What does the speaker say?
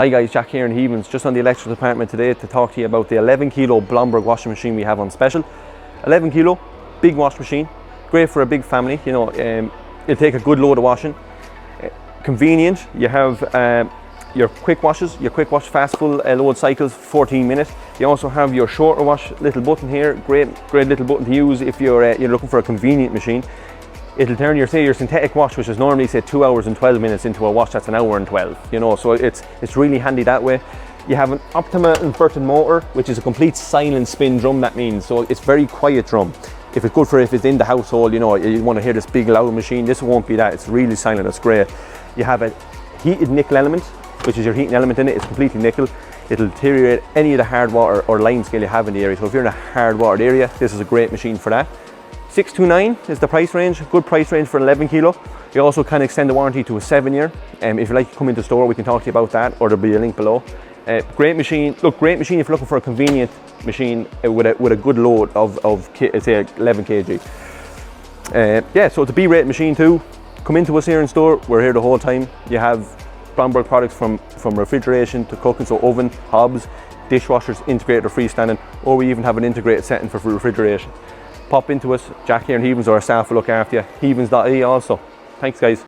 Hi guys, Jack here in Heavins, just on the electrical department today to talk to you about the 11 kilo Blomberg washing machine we have on special. 11 kilo, big wash machine, great for a big family, you know, it'll take a good load of washing. Convenient, you have your quick washes, your quick wash fast full load cycles, 14 minutes. You also have your shorter wash little button here, great little button to use if you're looking for a convenient machine. It'll turn your synthetic wash, which is normally say 2 hours and 12 minutes, into a wash that's an hour and 12, you know, so it's really handy that way. You have an Optima inverted motor, which is a complete silent spin drum, that means, so it's very quiet drum. If it's good for if it's in the household, you know, you want to hear this big loud machine, this won't be that, it's really silent, it's great. You have a heated nickel element, which is your heating element in it, it's completely nickel. It'll deteriorate any of the hard water or lime scale you have in the area, so if you're in a hard watered area, this is a great machine for that. 629 is the price range, good price range for an 11 kilo. You also can extend the warranty to a 7 year. If you'd like to come into the store, we can talk to you about that, or there'll be a link below. Great machine, look, great machine if you're looking for a convenient machine with a good load of say 11 kg. Yeah, so it's a B-rate machine too. Come into us here in store, we're here the whole time. You have Blomberg products from refrigeration to cooking, so oven, hobs, dishwashers, integrated or freestanding, or we even have an integrated setting for refrigeration. Pop into us, Jack here in Heavins, or our staff will look after you. Heavins.ie also. Thanks guys.